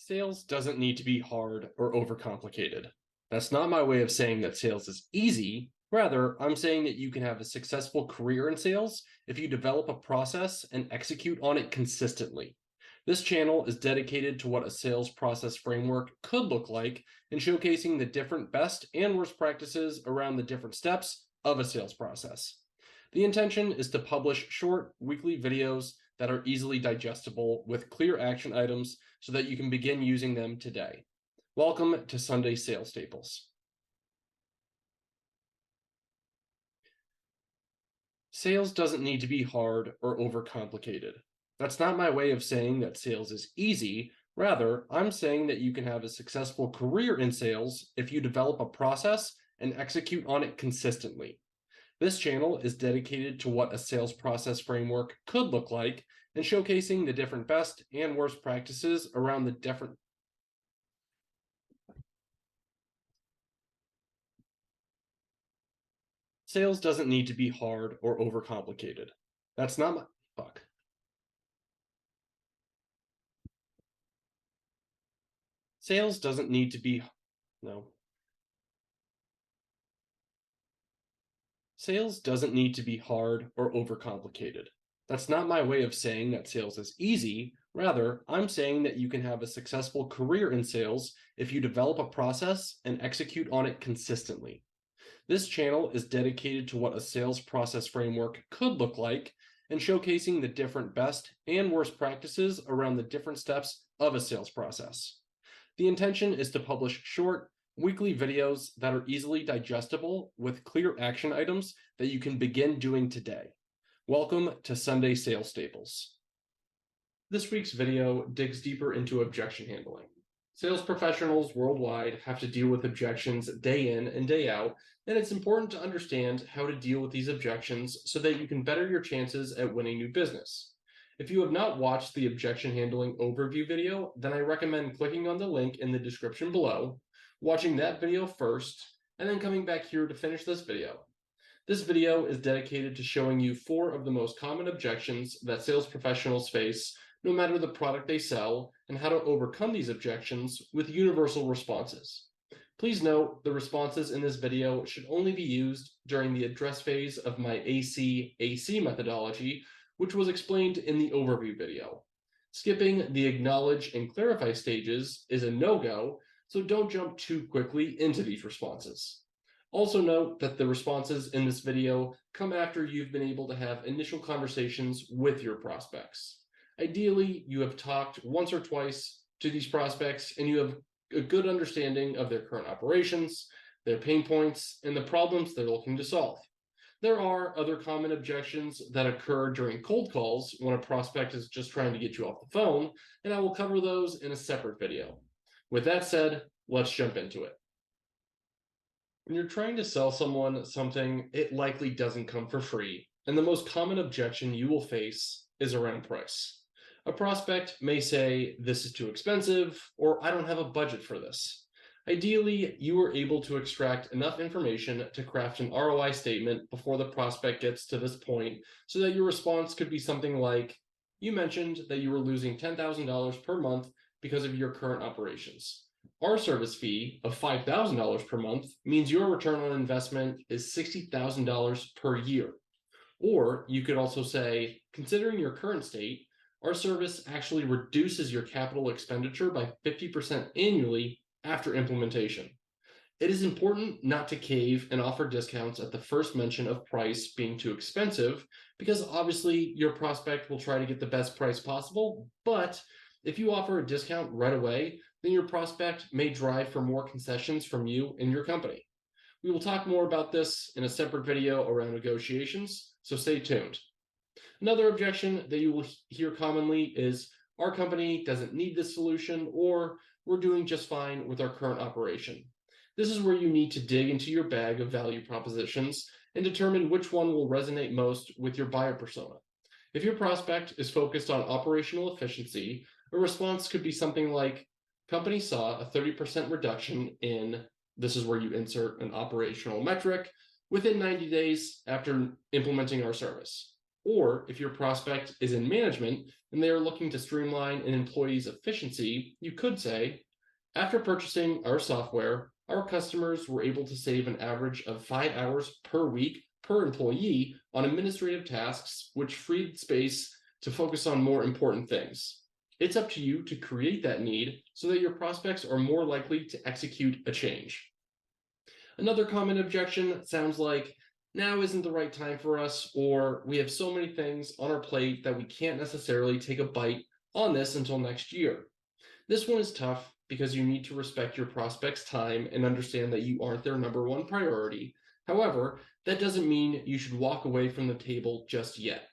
Sales doesn't need to be hard or overcomplicated. That's not my way of saying that sales is easy. Rather, I'm saying that you can have a successful career in sales if you develop a process and execute on it consistently. This channel is dedicated to what a sales process framework could look like and showcasing the different best and worst practices around the different steps of a sales process. The intention is to publish short weekly videos that are easily digestible with clear action items so that you can begin using them today. Welcome to Sunday Sales Staples. Sales doesn't need to be hard or overcomplicated. That's not my way of saying that sales is easy. Rather, I'm saying that you can have a successful career in sales if you develop a process and execute on it consistently. This channel is dedicated to what a sales process framework could look like and showcasing the different best and worst practices around the different Sales doesn't need to be hard or overcomplicated. That's not my fuck. Sales doesn't need to be no. Sales doesn't need to be hard or overcomplicated. That's not my way of saying that sales is easy. Rather, I'm saying that you can have a successful career in sales if you develop a process and execute on it consistently. This channel is dedicated to what a sales process framework could look like and showcasing the different best and worst practices around the different steps of a sales process. The intention is to publish short, weekly videos that are easily digestible with clear action items that you can begin doing today. Welcome to Sunday Sales Staples. This week's video digs deeper into objection handling. Sales professionals worldwide have to deal with objections day in and day out, and it's important to understand how to deal with these objections so that you can better your chances at winning new business. If you have not watched the objection handling overview video, then I recommend clicking on the link in the description below, watching that video first, and then coming back here to finish this video. This video is dedicated to showing you 4 of the most common objections that sales professionals face no matter the product they sell, and how to overcome these objections with universal responses. Please note, the responses in this video should only be used during the address phase of my AC methodology, which was explained in the overview video. Skipping the acknowledge and clarify stages is a no-go, so don't jump too quickly into these responses. Also note that the responses in this video come after you've been able to have initial conversations with your prospects. Ideally, you have talked once or twice to these prospects and you have a good understanding of their current operations, their pain points, and the problems they're looking to solve. There are other common objections that occur during cold calls when a prospect is just trying to get you off the phone, and I will cover those in a separate video. With that said, let's jump into it. When you're trying to sell someone something, it likely doesn't come for free, and the most common objection you will face is around price. A prospect may say, "This is too expensive," or "I don't have a budget for this." Ideally, you are able to extract enough information to craft an ROI statement before the prospect gets to this point so that your response could be something like, "You mentioned that you were losing $10,000 per month because of your current operations. Our service fee of $5,000 per month means your return on investment is $60,000 per year." Or you could also say, "Considering your current state, our service actually reduces your capital expenditure by 50% annually after implementation." It is important not to cave and offer discounts at the first mention of price being too expensive, because obviously your prospect will try to get the best price possible, but if you offer a discount right away, then your prospect may drive for more concessions from you and your company. We will talk more about this in a separate video around negotiations, so stay tuned. Another objection that you will hear commonly is, "Our company doesn't need this solution," or "We're doing just fine with our current operation." This is where you need to dig into your bag of value propositions and determine which one will resonate most with your buyer persona. If your prospect is focused on operational efficiency, a response could be something like, "Company saw a 30% reduction in," this is where you insert an operational metric, "within 90 days after implementing our service." Or if your prospect is in management and they are looking to streamline an employee's efficiency, you could say, after purchasing our software, our customers were able to save an average of 5 hours per week per employee on administrative tasks, which freed space to focus on more important things. It's up to you to create that need so that your prospects are more likely to execute a change. Another common objection sounds like, now isn't the right time for us, or we have so many things on our plate that we can't necessarily take a bite on this until next year. This one is tough because you need to respect your prospect's time and understand that you aren't their number one priority. However, that doesn't mean you should walk away from the table just yet.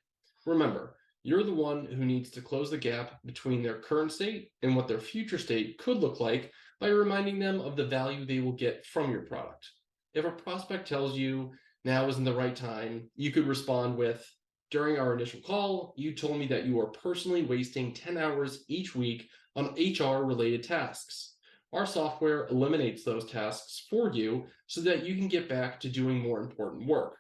Remember, you're the one who needs to close the gap between their current state and what their future state could look like by reminding them of the value they will get from your product. If a prospect tells you now isn't the right time, you could respond with, during our initial call, you told me that you are personally wasting 10 hours each week on HR-related tasks. Our software eliminates those tasks for you so that you can get back to doing more important work.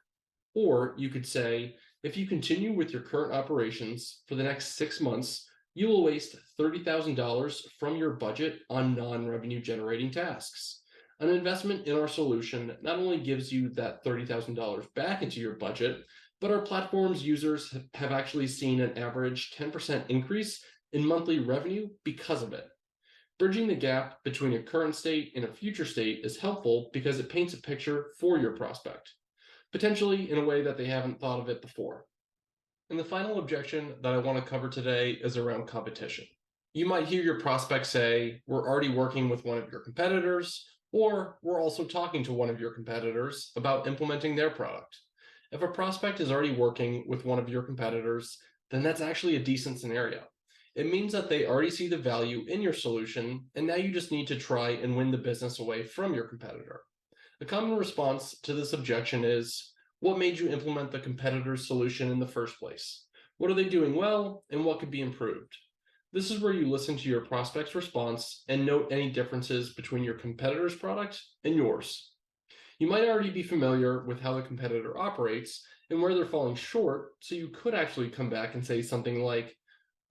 Or you could say, if you continue with your current operations for the next 6 months, you will waste $30,000 from your budget on non-revenue generating tasks. An investment in our solution not only gives you that $30,000 back into your budget, but our platform's users have actually seen an average 10% increase in monthly revenue because of it. Bridging the gap between a current state and a future state is helpful because it paints a picture for your prospect, potentially in a way that they haven't thought of it before. And the final objection that I want to cover today is around competition. You might hear your prospect say, we're already working with one of your competitors, or we're also talking to one of your competitors about implementing their product. If a prospect is already working with one of your competitors, then that's actually a decent scenario. It means that they already see the value in your solution, and now you just need to try and win the business away from your competitor. A common response to this objection is, what made you implement the competitor's solution in the first place? What are they doing well, and what could be improved? This is where you listen to your prospect's response and note any differences between your competitor's product and yours. You might already be familiar with how the competitor operates and where they're falling short, so you could actually come back and say something like,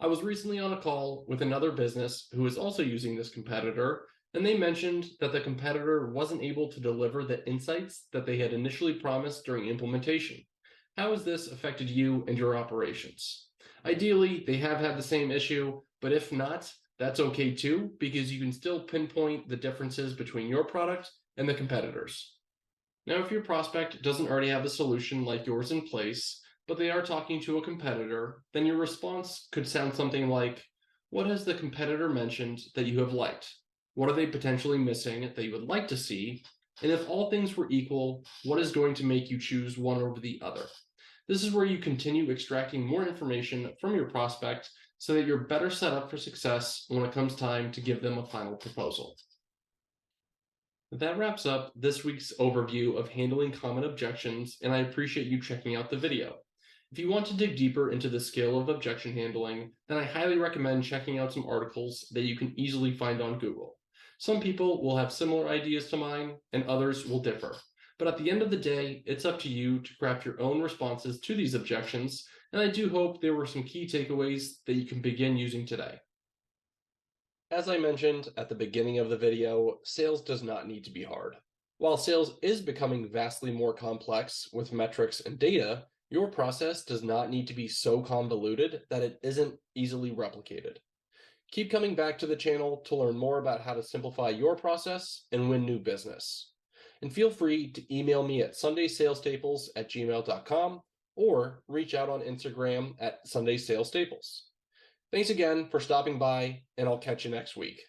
I was recently on a call with another business who is also using this competitor, and they mentioned that the competitor wasn't able to deliver the insights that they had initially promised during implementation. How has this affected you and your operations? Ideally, they have had the same issue, but if not, that's okay too, because you can still pinpoint the differences between your product and the competitors. Now, if your prospect doesn't already have a solution like yours in place, but they are talking to a competitor, then your response could sound something like, what has the competitor mentioned that you have liked? What are they potentially missing that you would like to see? And if all things were equal, what is going to make you choose one over the other? This is where you continue extracting more information from your prospect so that you're better set up for success when it comes time to give them a final proposal. That wraps up this week's overview of handling common objections, and I appreciate you checking out the video. If you want to dig deeper into the skill of objection handling, then I highly recommend checking out some articles that you can easily find on Google. Some people will have similar ideas to mine, and others will differ. But at the end of the day, it's up to you to craft your own responses to these objections, and I do hope there were some key takeaways that you can begin using today. As I mentioned at the beginning of the video, sales does not need to be hard. While sales is becoming vastly more complex with metrics and data, your process does not need to be so convoluted that it isn't easily replicated. Keep coming back to the channel to learn more about how to simplify your process and win new business. And feel free to email me at sundaysalestaples@gmail.com or reach out on Instagram at sundaysalestaples. Thanks again for stopping by, and I'll catch you next week.